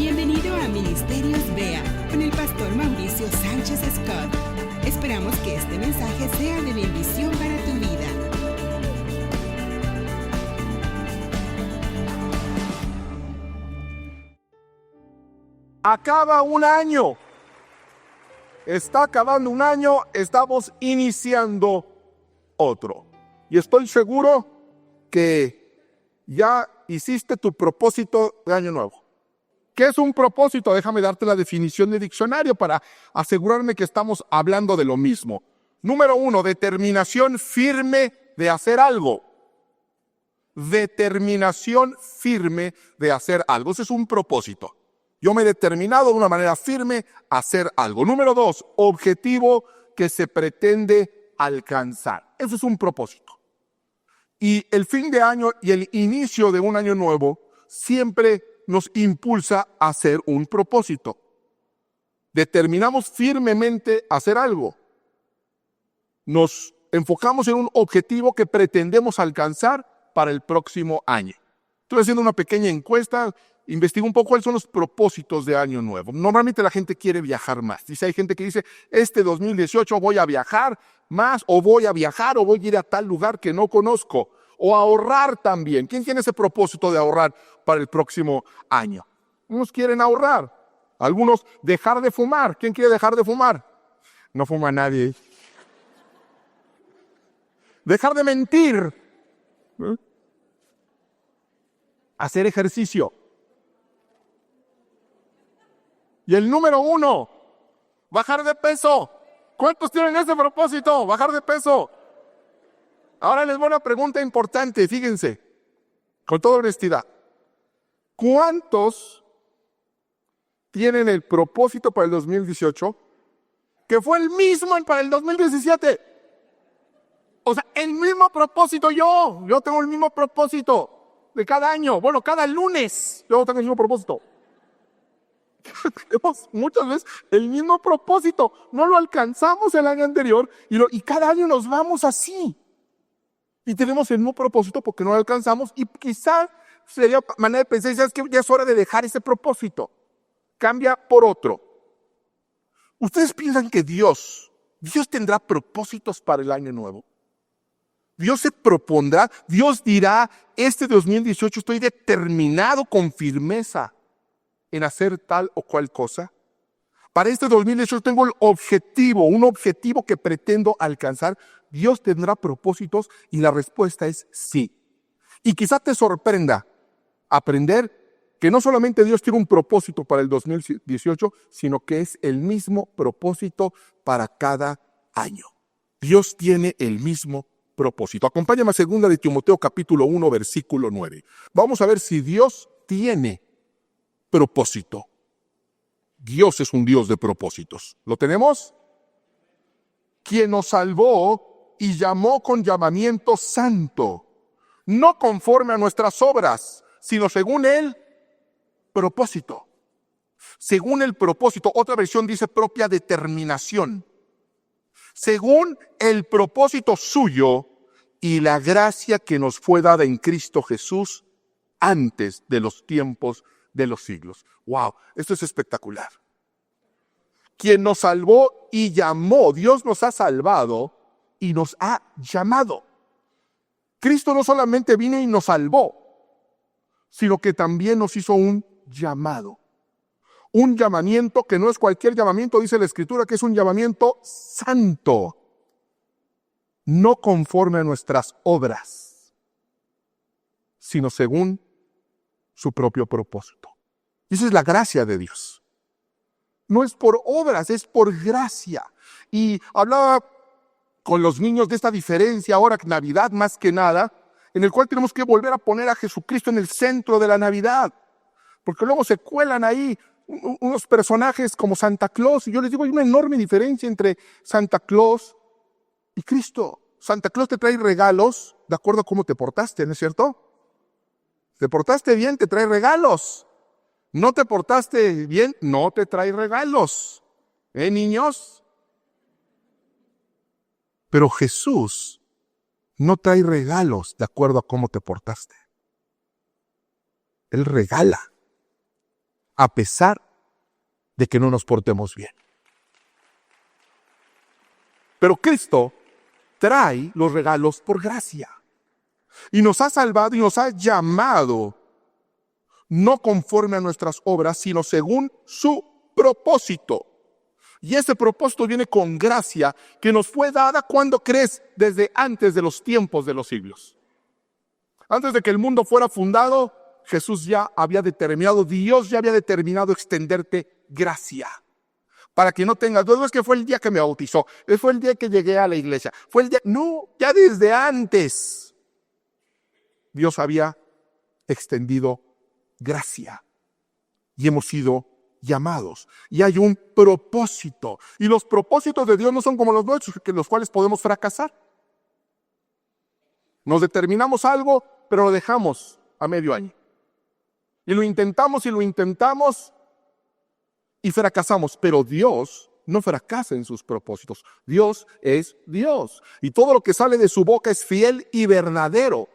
Bienvenido a Ministerios BEA con el pastor Mauricio Sánchez Scott. Esperamos que este mensaje sea de bendición para tu vida. Acaba un año. Está acabando un año, estamos iniciando otro. Y estoy seguro que ya hiciste tu propósito de año nuevo. ¿Qué es un propósito? Déjame darte la definición de diccionario para asegurarme que estamos hablando de lo mismo. Número 1, determinación firme de hacer algo. Determinación firme de hacer algo. Ese es un propósito. Yo me he determinado de una manera firme a hacer algo. Número 2, objetivo que se pretende alcanzar. Eso es un propósito. Y el fin de año y el inicio de un año nuevo siempre nos impulsa a hacer un propósito. Determinamos firmemente hacer algo. Nos enfocamos en un objetivo que pretendemos alcanzar para el próximo año. Estoy haciendo una pequeña encuesta. Investigo un poco cuáles son los propósitos de año nuevo. Normalmente la gente quiere viajar más. Dice, hay gente que dice, este 2018 voy a viajar más, o voy a viajar, o voy a ir a tal lugar que no conozco. O ahorrar también. ¿Quién tiene ese propósito de ahorrar para el próximo año? Unos quieren ahorrar. Algunos dejar de fumar. ¿Quién quiere dejar de fumar? No fuma nadie. Dejar de mentir. Hacer ejercicio. Y el número 1, bajar de peso. ¿Cuántos tienen ese propósito? Bajar de peso. Ahora les voy a una pregunta importante, fíjense, con toda honestidad. ¿Cuántos tienen el propósito para el 2018 que fue el mismo para el 2017? O sea, el mismo propósito yo tengo el mismo propósito de cada año. Bueno, cada lunes yo tengo el mismo propósito. Tenemos muchas veces el mismo propósito, no lo alcanzamos el año anterior y cada año nos vamos así. Y tenemos el mismo propósito porque no lo alcanzamos y quizás sería manera de pensar, ¿sabes qué? Ya es hora de dejar ese propósito. Cambia por otro. ¿Ustedes piensan que Dios tendrá propósitos para el año nuevo? Dios se propondrá, Dios dirá, este 2018 estoy determinado con firmeza en hacer tal o cual cosa. Para este 2018 tengo un objetivo que pretendo alcanzar. Dios tendrá propósitos y la respuesta es sí. Y quizá te sorprenda aprender que no solamente Dios tiene un propósito para el 2018, sino que es el mismo propósito para cada año. Dios tiene el mismo propósito. Acompáñame a 2 de Timoteo capítulo 1, versículo 9. Vamos a ver si Dios tiene propósito. Dios es un Dios de propósitos. ¿Lo tenemos? Quien nos salvó y llamó con llamamiento santo, no conforme a nuestras obras, sino según el propósito. Según el propósito, otra versión dice propia determinación. Según el propósito suyo y la gracia que nos fue dada en Cristo Jesús antes de los tiempos de los siglos. ¡Wow! Esto es espectacular. Quien nos salvó y llamó, Dios nos ha salvado y nos ha llamado. Cristo no solamente vino y nos salvó, sino que también nos hizo un llamado. Un llamamiento que no es cualquier llamamiento, dice la Escritura, que es un llamamiento santo, no conforme a nuestras obras, sino según su propio propósito. Y esa es la gracia de Dios. No es por obras, es por gracia. Y hablaba con los niños de esta diferencia ahora, Navidad más que nada, en el cual tenemos que volver a poner a Jesucristo en el centro de la Navidad. Porque luego se cuelan ahí unos personajes como Santa Claus. Y yo les digo, hay una enorme diferencia entre Santa Claus y Cristo. Santa Claus te trae regalos de acuerdo a cómo te portaste, ¿no es cierto? Te portaste bien, te trae regalos. No te portaste bien, no te trae regalos. Niños? Pero Jesús no trae regalos de acuerdo a cómo te portaste. Él regala. a pesar de que no nos portemos bien. Pero Cristo trae los regalos por gracia. Y nos ha salvado y nos ha llamado no conforme a nuestras obras, sino según su propósito. Y ese propósito viene con gracia que nos fue dada cuando crees desde antes de los tiempos de los siglos. Antes de que el mundo fuera fundado, Jesús ya había determinado, Dios ya había determinado extenderte gracia. Para que no tengas dudas, es que fue el día que me bautizó, fue el día que llegué a la iglesia, fue el día... No, ya desde antes Dios había extendido gracia y hemos sido llamados. Y hay un propósito. Y los propósitos de Dios no son como los nuestros, que los cuales podemos fracasar. Nos determinamos algo, pero lo dejamos a medio año. Y lo intentamos y fracasamos. Pero Dios no fracasa en sus propósitos. Dios es Dios. Y todo lo que sale de su boca es fiel y verdadero.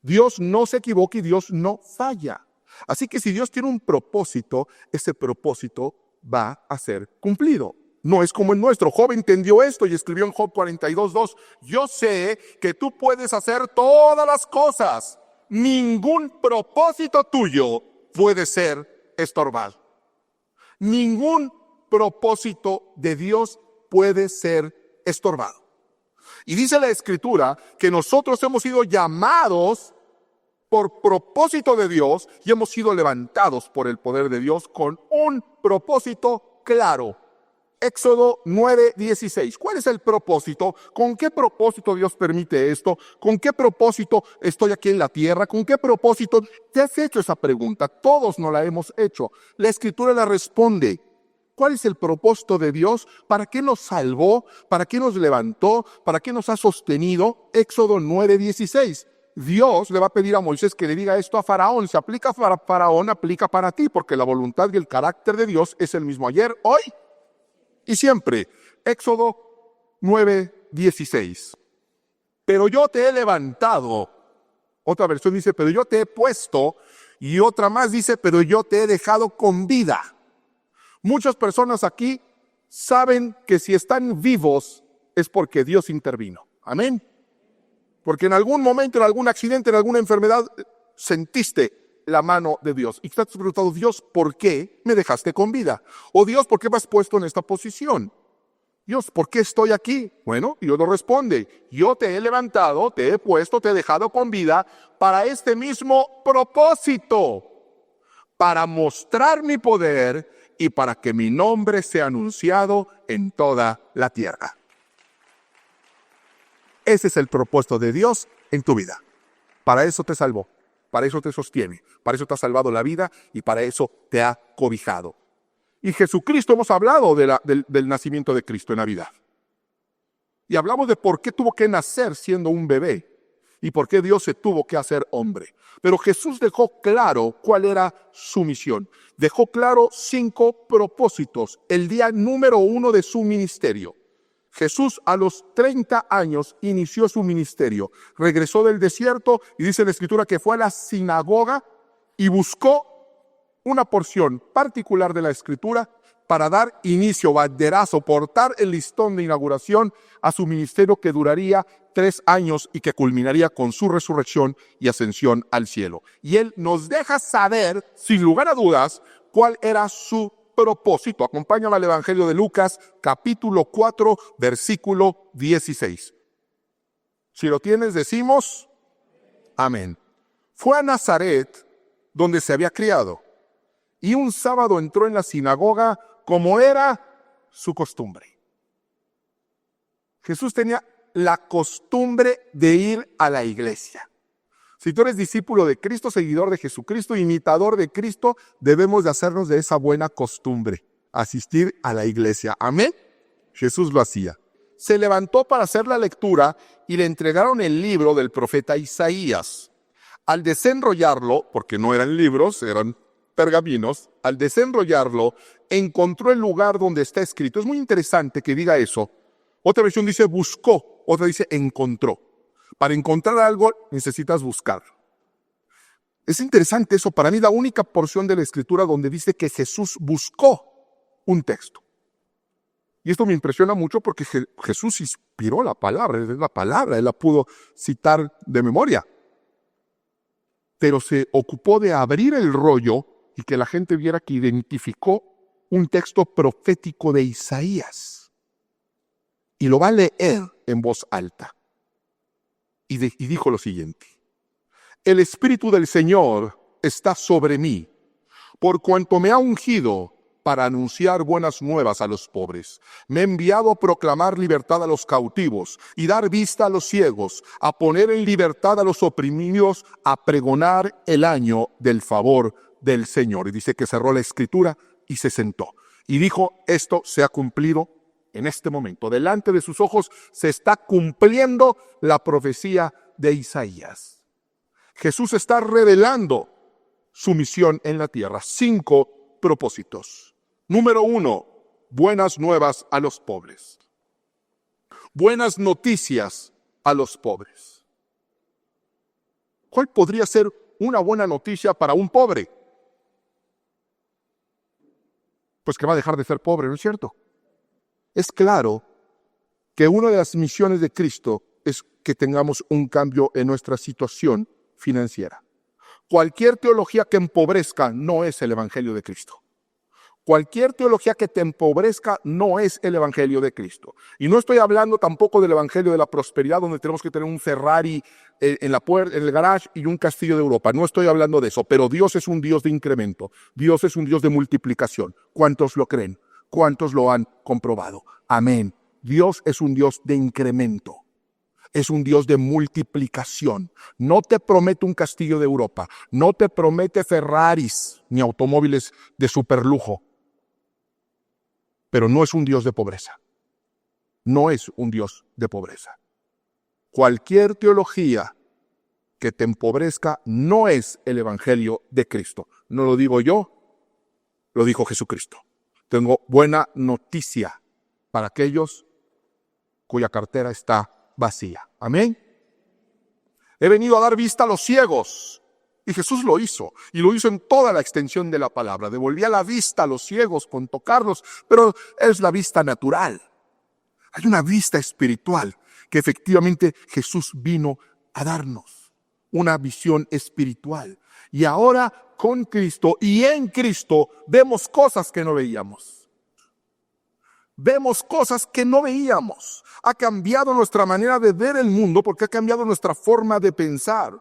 Dios no se equivoca y Dios no falla. Así que si Dios tiene un propósito, ese propósito va a ser cumplido. No es como el nuestro. Job entendió esto y escribió en Job 42:2. Yo sé que tú puedes hacer todas las cosas. Ningún propósito tuyo puede ser estorbado. Ningún propósito de Dios puede ser estorbado. Y dice la Escritura que nosotros hemos sido llamados por propósito de Dios y hemos sido levantados por el poder de Dios con un propósito claro. Éxodo 9:16. ¿Cuál es el propósito? ¿Con qué propósito Dios permite esto? ¿Con qué propósito estoy aquí en la tierra? ¿Con qué propósito? ¿Te has hecho esa pregunta? Todos nos la hemos hecho. La Escritura la responde. ¿Cuál es el propósito de Dios? ¿Para qué nos salvó? ¿Para qué nos levantó? ¿Para qué nos ha sostenido? Éxodo 9:16. Dios le va a pedir a Moisés que le diga esto a Faraón. Si aplica para Faraón, aplica para ti, porque la voluntad y el carácter de Dios es el mismo ayer, hoy y siempre. Éxodo 9:16. Pero yo te he levantado. Otra versión dice, pero yo te he puesto. Y otra más dice, pero yo te he dejado con vida. Muchas personas aquí saben que si están vivos es porque Dios intervino. Amén. Porque en algún momento, en algún accidente, en alguna enfermedad, sentiste la mano de Dios. Y te has preguntado, Dios, ¿por qué me dejaste con vida? O Dios, ¿por qué me has puesto en esta posición? Dios, ¿por qué estoy aquí? Bueno, Dios lo responde. Yo te he levantado, te he puesto, te he dejado con vida para este mismo propósito. Para mostrar mi poder y para que mi nombre sea anunciado en toda la tierra. Ese es el propósito de Dios en tu vida. Para eso te salvó, para eso te sostiene, para eso te ha salvado la vida y para eso te ha cobijado. Y Jesucristo, hemos hablado del nacimiento de Cristo en Navidad. Y hablamos de por qué tuvo que nacer siendo un bebé y por qué Dios se tuvo que hacer hombre. Pero Jesús dejó claro cuál era su misión. Dejó claro 5 propósitos, el día número 1 de su ministerio. Jesús a los 30 años inició su ministerio. Regresó del desierto y dice la Escritura que fue a la sinagoga y buscó una porción particular de la Escritura para dar inicio, banderazo, portar el listón de inauguración a su ministerio que duraría 3 años y que culminaría con su resurrección y ascensión al cielo. Y Él nos deja saber, sin lugar a dudas, cuál era su propósito. Acompáñame al Evangelio de Lucas, capítulo 4, versículo 16. Si lo tienes, decimos amén. Fue a Nazaret, donde se había criado, y un sábado entró en la sinagoga como era su costumbre. Jesús tenía la costumbre de ir a la iglesia. Si tú eres discípulo de Cristo, seguidor de Jesucristo, imitador de Cristo, debemos de hacernos de esa buena costumbre, asistir a la iglesia. Amén. Jesús lo hacía. Se levantó para hacer la lectura y le entregaron el libro del profeta Isaías. Al desenrollarlo, porque no eran libros, eran pergaminos, al desenrollarlo, encontró el lugar donde está escrito. Es muy interesante que diga eso. Otra versión dice buscó, otra dice encontró. Para encontrar algo necesitas buscar. Es interesante eso. Para mí, la única porción de la Escritura donde dice que Jesús buscó un texto. Y esto me impresiona mucho porque Jesús inspiró la palabra, es la palabra, él la pudo citar de memoria. Pero se ocupó de abrir el rollo y que la gente viera que identificó un texto profético de Isaías. Y lo va a leer en voz alta. Y dijo lo siguiente: el Espíritu del Señor está sobre mí, por cuanto me ha ungido para anunciar buenas nuevas a los pobres. Me ha enviado a proclamar libertad a los cautivos y dar vista a los ciegos, a poner en libertad a los oprimidos, a pregonar el año del favor del Señor. Y dice que cerró la Escritura y se sentó. Y dijo, esto se ha cumplido en este momento. Delante de sus ojos se está cumpliendo la profecía de Isaías. Jesús está revelando su misión en la tierra. 5 propósitos. Número 1, buenas nuevas a los pobres. Buenas noticias a los pobres. ¿Cuál podría ser una buena noticia para un pobre? Pues que va a dejar de ser pobre, ¿no es cierto? Es claro que una de las misiones de Cristo es que tengamos un cambio en nuestra situación financiera. Cualquier teología que empobrezca no es el Evangelio de Cristo. Cualquier teología que te empobrezca no es el Evangelio de Cristo. Y no estoy hablando tampoco del Evangelio de la prosperidad, donde tenemos que tener un Ferrari en la puerta, en el garage y un castillo de Europa. No estoy hablando de eso, pero Dios es un Dios de incremento. Dios es un Dios de multiplicación. ¿Cuántos lo creen? ¿Cuántos lo han comprobado? Amén. Dios es un Dios de incremento. Es un Dios de multiplicación. No te promete un castillo de Europa. No te promete Ferraris ni automóviles de superlujo. Pero no es un Dios de pobreza. No es un Dios de pobreza. Cualquier teología que te empobrezca no es el Evangelio de Cristo. No lo digo yo, lo dijo Jesucristo. Tengo buena noticia para aquellos cuya cartera está vacía. Amén. He venido a dar vista a los ciegos. Y Jesús lo hizo. Y lo hizo en toda la extensión de la palabra. Devolvía la vista a los ciegos con tocarlos. Pero es la vista natural. Hay una vista espiritual que efectivamente Jesús vino a darnos. Una visión espiritual. Y ahora con Cristo y en Cristo vemos cosas que no veíamos. Vemos cosas que no veíamos. Ha cambiado nuestra manera de ver el mundo porque ha cambiado nuestra forma de pensar.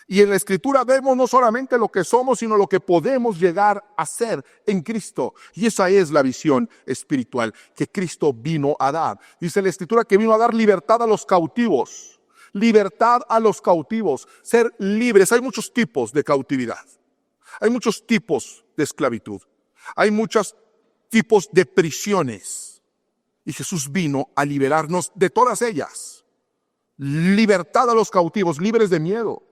Y en la Escritura vemos no solamente lo que somos, sino lo que podemos llegar a ser en Cristo. Y esa es la visión espiritual que Cristo vino a dar. Dice la Escritura que vino a dar libertad a los cautivos. Libertad a los cautivos. Ser libres. Hay muchos tipos de cautividad. Hay muchos tipos de esclavitud. Hay muchos tipos de prisiones. Y Jesús vino a liberarnos de todas ellas. Libertad a los cautivos, libres de miedo,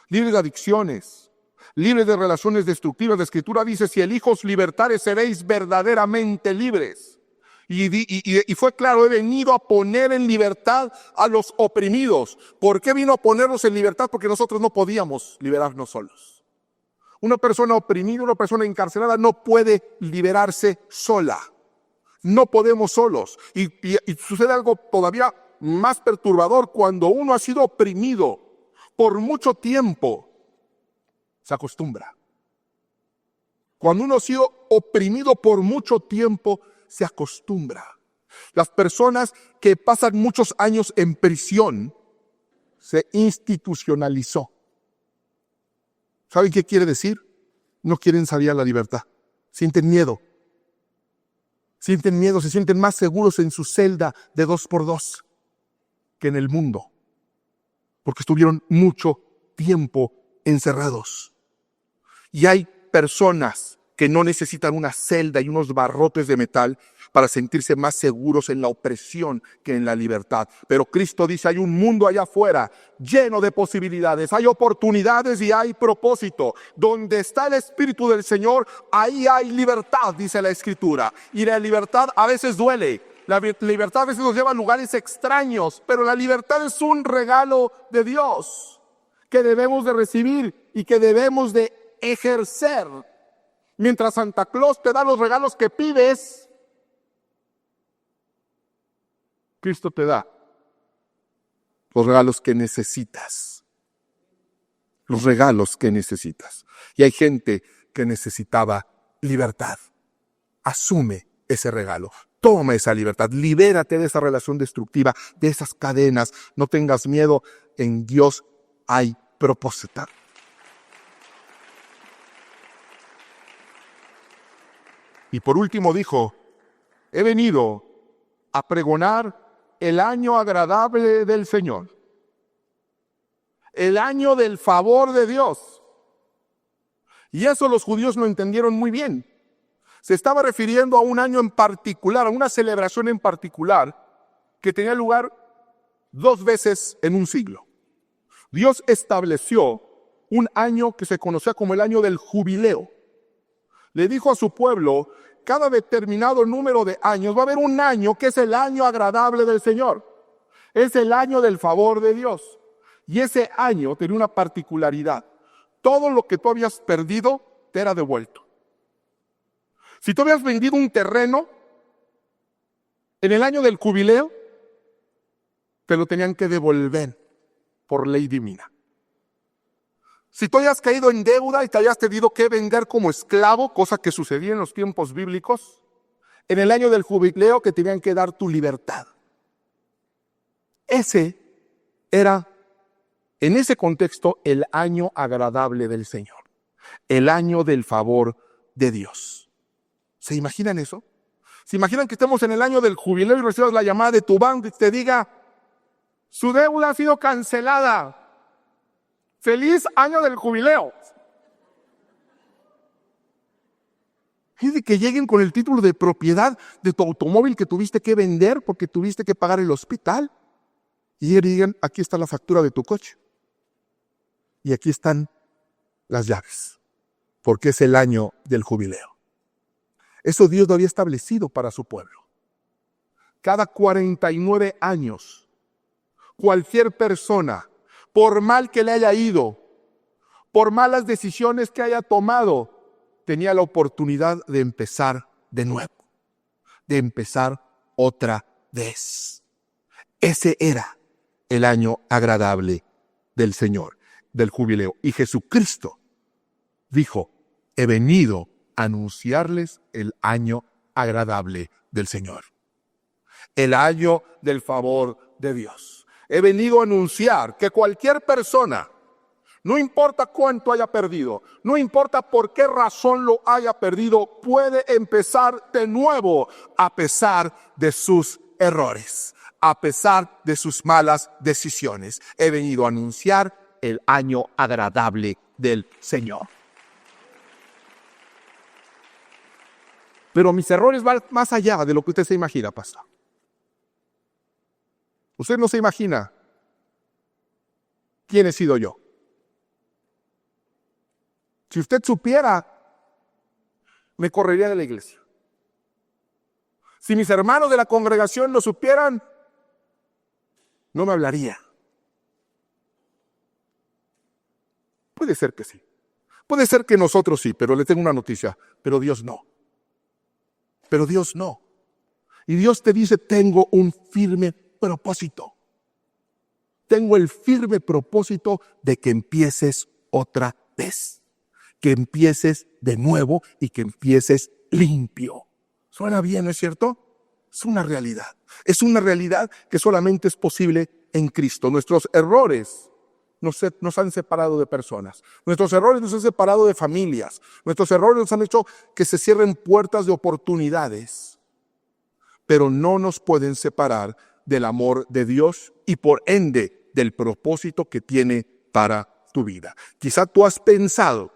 libres de adicciones, libres de relaciones destructivas. La Escritura dice, si el Hijo os libertare, seréis verdaderamente libres. Y fue claro, he venido a poner en libertad a los oprimidos. ¿Por qué vino a ponerlos en libertad? Porque nosotros no podíamos liberarnos solos. Una persona oprimida, una persona encarcelada no puede liberarse sola. No podemos solos. Y sucede algo todavía más perturbador. Cuando uno ha sido oprimido por mucho tiempo, se acostumbra. Cuando uno ha sido oprimido por mucho tiempo, se acostumbra. Las personas que pasan muchos años en prisión, se institucionalizó. ¿Saben qué quiere decir? No quieren salir a la libertad. Sienten miedo. Sienten miedo, se sienten más seguros en su celda de 2x2 que en el mundo. Porque estuvieron mucho tiempo encerrados. Y hay personas que no necesitan una celda y unos barrotes de metal para sentirse más seguros en la opresión que en la libertad. Pero Cristo dice, hay un mundo allá afuera lleno de posibilidades, hay oportunidades y hay propósito. Donde está el Espíritu del Señor, ahí hay libertad, dice la Escritura. Y la libertad a veces duele. La libertad a veces nos lleva a lugares extraños, pero la libertad es un regalo de Dios. que debemos de recibir y que debemos de ejercer. Mientras Santa Claus te da los regalos que pides, Cristo te da los regalos que necesitas. Los regalos que necesitas. Y hay gente que necesitaba libertad. Asume ese regalo. Toma esa libertad. Libérate de esa relación destructiva, de esas cadenas. No tengas miedo. En Dios hay propósito. Y por último dijo, he venido a pregonar el año agradable del Señor. El año del favor de Dios. Y eso los judíos lo entendieron muy bien. Se estaba refiriendo a un año en particular, a una celebración en particular que tenía lugar 2 veces en un siglo. Dios estableció un año que se conocía como el año del jubileo. Le dijo a su pueblo, cada determinado número de años va a haber un año que es el año agradable del Señor. Es el año del favor de Dios. Y ese año tenía una particularidad. Todo lo que tú habías perdido te era devuelto. Si tú habías vendido un terreno, en el año del jubileo, te lo tenían que devolver por ley divina. Si tú habías caído en deuda y te habías tenido que vender como esclavo, cosa que sucedía en los tiempos bíblicos, en el año del jubileo te tenían que dar tu libertad. Ese era, en ese contexto, el año agradable del Señor. El año del favor de Dios. ¿Se imaginan eso? ¿Se imaginan que estemos en el año del jubileo y recibas la llamada de tu banco y te diga, su deuda ha sido cancelada? ¡Feliz año del jubileo! Y de que lleguen con el título de propiedad de tu automóvil que tuviste que vender porque tuviste que pagar el hospital. Y digan, aquí está la factura de tu coche. Y aquí están las llaves. Porque es el año del jubileo. Eso Dios lo había establecido para su pueblo. Cada 49 años, cualquier persona, por mal que le haya ido, por malas decisiones que haya tomado, tenía la oportunidad de empezar de nuevo, de empezar otra vez. Ese era el año agradable del Señor, del jubileo. Y Jesucristo dijo, he venido a anunciarles el año agradable del Señor. El año del favor de Dios. He venido a anunciar que cualquier persona, no importa cuánto haya perdido, no importa por qué razón lo haya perdido, puede empezar de nuevo a pesar de sus errores, a pesar de sus malas decisiones. He venido a anunciar el año agradable del Señor. Pero mis errores van más allá de lo que usted se imagina, pastor. Usted no se imagina quién he sido yo. Si usted supiera, me correría de la iglesia. Si mis hermanos de la congregación lo supieran, no me hablaría. Puede ser que sí. Puede ser que nosotros sí, pero le tengo una noticia. Pero Dios no. Pero Dios no. Y Dios te dice, tengo un firme propósito. Tengo el firme propósito de que empieces otra vez. Que empieces de nuevo y que empieces limpio. ¿Suena bien, no es cierto? Es una realidad. Es una realidad que solamente es posible en Cristo. Nuestros errores nos han separado de personas. Nuestros errores nos han separado de familias. Nuestros errores nos han hecho que se cierren puertas de oportunidades. Pero no nos pueden separar del amor de Dios y por ende del propósito que tiene para tu vida. Quizá tú has pensado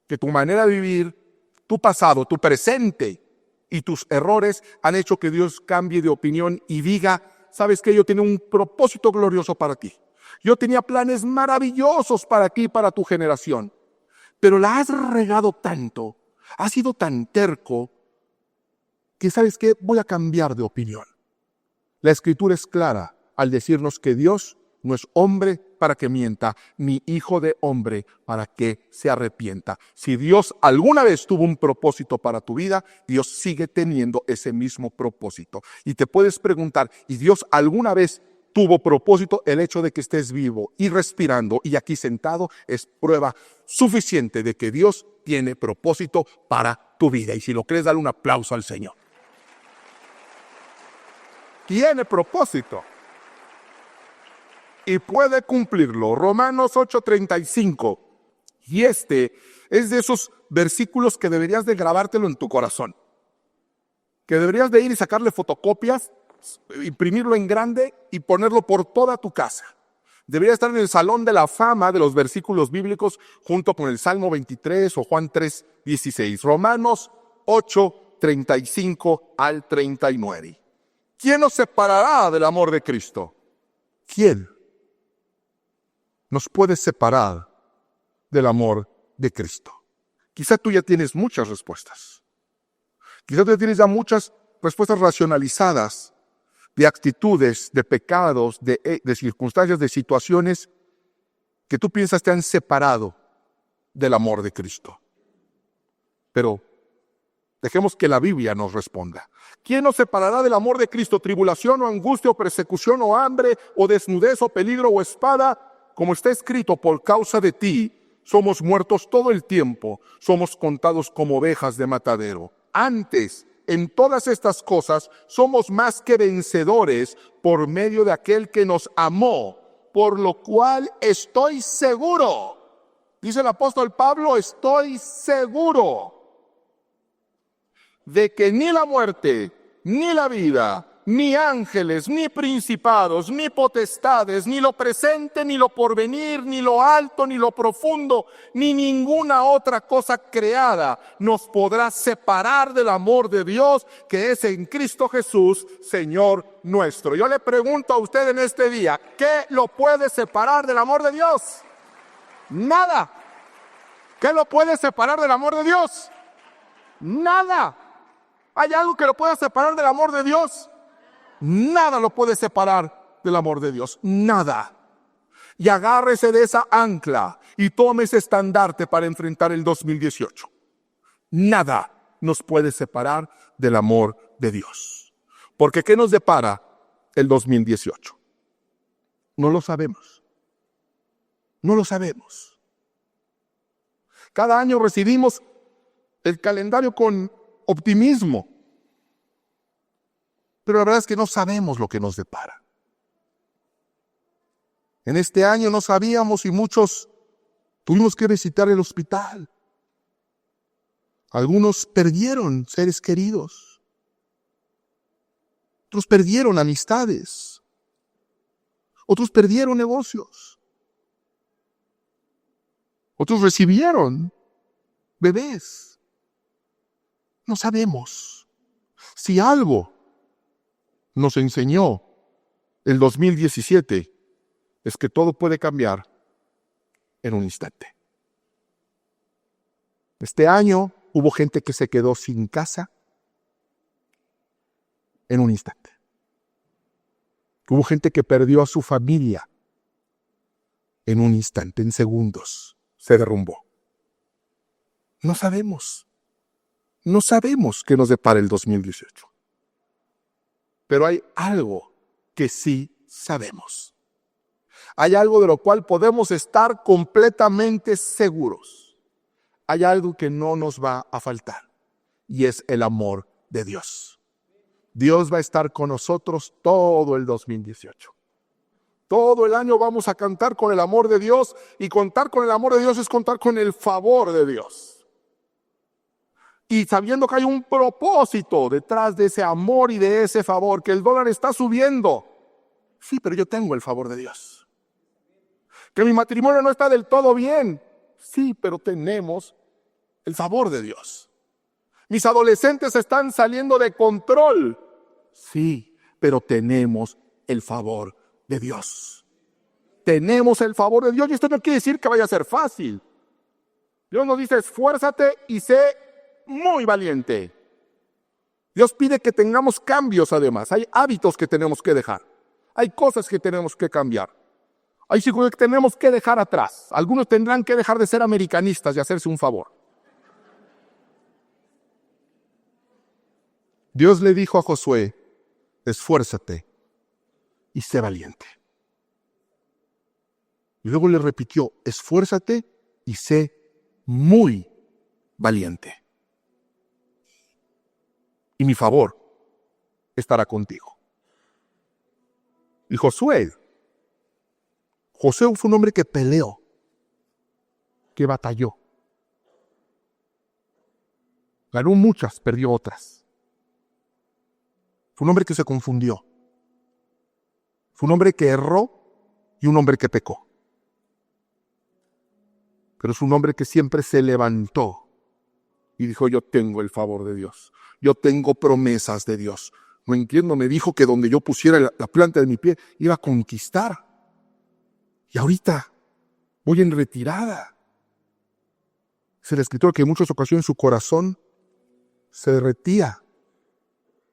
que tu manera de vivir, tu pasado, tu presente y tus errores han hecho que Dios cambie de opinión y diga, ¿sabes qué? Yo tenía un propósito glorioso para ti. Yo tenía planes maravillosos para ti y para tu generación. Pero la has regado tanto, has sido tan terco, que ¿sabes qué? Voy a cambiar de opinión. La Escritura es clara al decirnos que Dios no es hombre para que mienta, ni hijo de hombre para que se arrepienta. Si Dios alguna vez tuvo un propósito para tu vida, Dios sigue teniendo ese mismo propósito. Y te puedes preguntar, ¿y Dios alguna vez tuvo propósito? El hecho de que estés vivo y respirando y aquí sentado es prueba suficiente de que Dios tiene propósito para tu vida. Y si lo crees, dale un aplauso al Señor. Tiene propósito y puede cumplirlo. Romanos 8:35. Y este es de esos versículos que deberías de grabártelo en tu corazón, que deberías de ir y sacarle fotocopias, imprimirlo en grande y ponerlo por toda tu casa. Debería estar en el salón de la fama de los versículos bíblicos junto con el Salmo 23 o Juan 3:16. Romanos 8:35 al 39. ¿Quién nos separará del amor de Cristo? ¿Quién nos puede separar del amor de Cristo? Quizá tú ya tienes muchas respuestas. Quizá tú ya tienes ya muchas respuestas racionalizadas de actitudes, de pecados, de circunstancias, de situaciones que tú piensas te han separado del amor de Cristo. Pero dejemos que la Biblia nos responda. ¿Quién nos separará del amor de Cristo? ¿Tribulación o angustia o persecución o hambre o desnudez o peligro o espada? Como está escrito, por causa de ti somos muertos todo el tiempo, somos contados como ovejas de matadero. Antes, en todas estas cosas, somos más que vencedores por medio de aquel que nos amó, por lo cual estoy seguro. Dice el apóstol Pablo, estoy seguro de que ni la muerte, ni la vida, ni ángeles, ni principados, ni potestades, ni lo presente, ni lo porvenir, ni lo alto, ni lo profundo, ni ninguna otra cosa creada nos podrá separar del amor de Dios que es en Cristo Jesús, Señor nuestro. Yo le pregunto a usted en este día, ¿qué lo puede separar del amor de Dios? Nada. ¿Qué lo puede separar del amor de Dios? Nada. ¿Hay algo que lo pueda separar del amor de Dios? Nada lo puede separar del amor de Dios. Nada. Y agárrese de esa ancla y tome ese estandarte para enfrentar el 2018. Nada nos puede separar del amor de Dios. Porque ¿qué nos depara el 2018? No lo sabemos. No lo sabemos. Cada año recibimos el calendario con optimismo, pero la verdad es que no sabemos lo que nos depara. En este año no sabíamos y muchos tuvimos que visitar el hospital. Algunos perdieron seres queridos, otros perdieron amistades, otros perdieron negocios, otros recibieron bebés. No sabemos. Si algo nos enseñó el 2017 es que todo puede cambiar en un instante. Este año hubo gente que se quedó sin casa en un instante. Hubo gente que perdió a su familia en un instante, en segundos, se derrumbó. No sabemos. No sabemos qué nos depara el 2018. Pero hay algo que sí sabemos. Hay algo de lo cual podemos estar completamente seguros. Hay algo que no nos va a faltar. Y es el amor de Dios. Dios va a estar con nosotros todo el 2018. Todo el año vamos a cantar con el amor de Dios. Y contar con el amor de Dios es contar con el favor de Dios. Y sabiendo que hay un propósito detrás de ese amor y de ese favor, que el dólar está subiendo. Sí, pero yo tengo el favor de Dios. Que mi matrimonio no está del todo bien. Sí, pero tenemos el favor de Dios. Mis adolescentes están saliendo de control. Sí, pero tenemos el favor de Dios. Tenemos el favor de Dios. Y esto no quiere decir que vaya a ser fácil. Dios nos dice, esfuérzate y sé muy valiente. Dios pide que tengamos cambios además. Hay hábitos que tenemos que dejar. Hay cosas que tenemos que cambiar. Hay cosas que tenemos que dejar atrás. Algunos tendrán que dejar de ser americanistas y hacerse un favor. Dios le dijo a Josué, esfuérzate y sé valiente. Y luego le repitió, esfuérzate y sé muy valiente. Y mi favor estará contigo. Y Josué fue un hombre que peleó, que batalló. Ganó muchas, perdió otras. Fue un hombre que se confundió. Fue un hombre que erró y un hombre que pecó. Pero es un hombre que siempre se levantó y dijo, yo tengo el favor de Dios. Yo tengo promesas de Dios. No entiendo, me dijo que donde yo pusiera la planta de mi pie iba a conquistar. Y ahorita voy en retirada. Es el escritor que en muchas ocasiones su corazón se derretía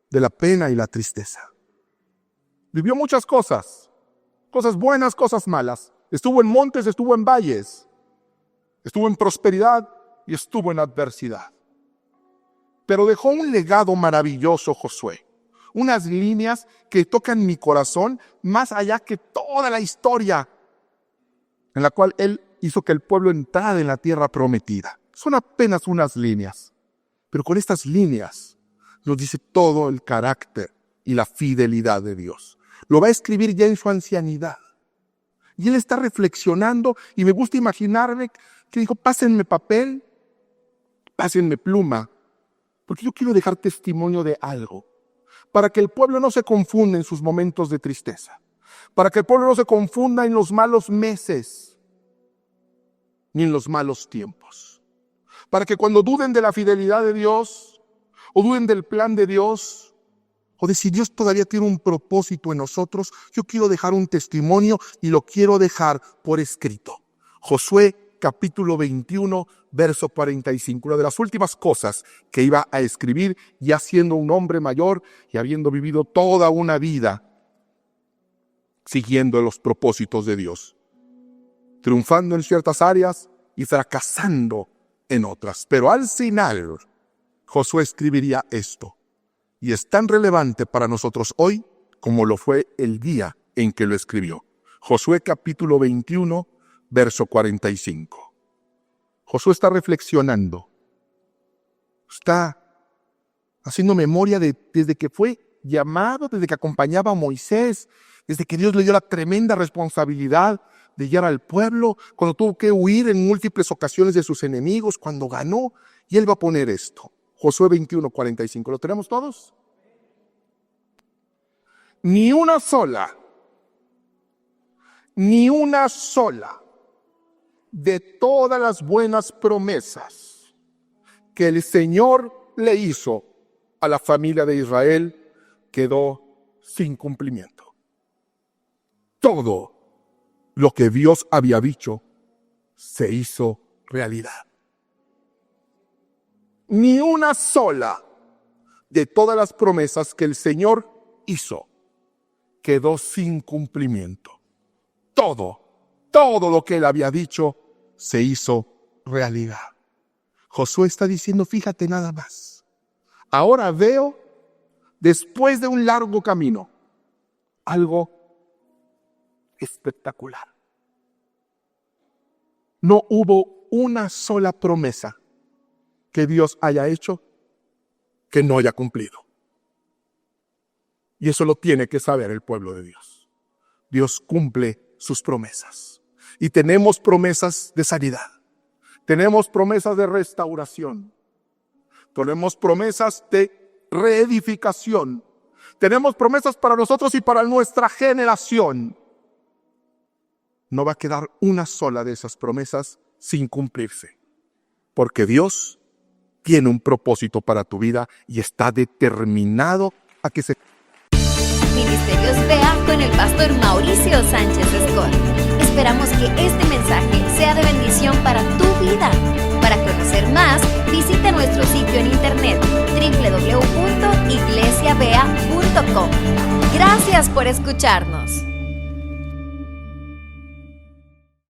de la pena y la tristeza. Vivió muchas cosas buenas, cosas malas. Estuvo en montes, estuvo en valles. Estuvo en prosperidad y estuvo en adversidad. Pero dejó un legado maravilloso Josué. Unas líneas que tocan mi corazón más allá que toda la historia en la cual él hizo que el pueblo entrara en la tierra prometida. Son apenas unas líneas. Pero con estas líneas nos dice todo el carácter y la fidelidad de Dios. Lo va a escribir ya en su ancianidad. Y él está reflexionando y me gusta imaginarme que dijo, pásenme papel, pásenme pluma, porque yo quiero dejar testimonio de algo, para que el pueblo no se confunda en sus momentos de tristeza, para que el pueblo no se confunda en los malos meses, ni en los malos tiempos, para que cuando duden de la fidelidad de Dios, o duden del plan de Dios, o de si Dios todavía tiene un propósito en nosotros, yo quiero dejar un testimonio y lo quiero dejar por escrito. Josué capítulo 21, verso 45. Una de las últimas cosas que iba a escribir, ya siendo un hombre mayor y habiendo vivido toda una vida siguiendo los propósitos de Dios, triunfando en ciertas áreas y fracasando en otras. Pero al final, Josué escribiría esto. Y es tan relevante para nosotros hoy como lo fue el día en que lo escribió. Josué capítulo 21, verso 45. Josué está reflexionando. Está haciendo memoria desde que fue llamado, desde que acompañaba a Moisés, desde que Dios le dio la tremenda responsabilidad de guiar al pueblo, cuando tuvo que huir en múltiples ocasiones de sus enemigos, cuando ganó, y él va a poner esto. Josué 21, 45. ¿Lo tenemos todos? Ni una sola de todas las buenas promesas que el Señor le hizo a la familia de Israel quedó sin cumplimiento. Todo lo que Dios había dicho se hizo realidad. Ni una sola de todas las promesas que el Señor hizo quedó sin cumplimiento. Todo lo que él había dicho se hizo realidad. Josué está diciendo, fíjate nada más. Ahora veo, después de un largo camino, algo espectacular. No hubo una sola promesa que Dios haya hecho que no haya cumplido. Y eso lo tiene que saber el pueblo de Dios. Dios cumple sus promesas. Y tenemos promesas de sanidad. Tenemos promesas de restauración. Tenemos promesas de reedificación. Tenemos promesas para nosotros y para nuestra generación. No va a quedar una sola de esas promesas sin cumplirse. Porque Dios tiene un propósito para tu vida y está determinado a que se... Ministerios Vea con el pastor Mauricio Sánchez Escort. Esperamos que este mensaje sea de bendición para tu vida. Para conocer más, visita nuestro sitio en internet www.iglesiavea.com. Gracias por escucharnos.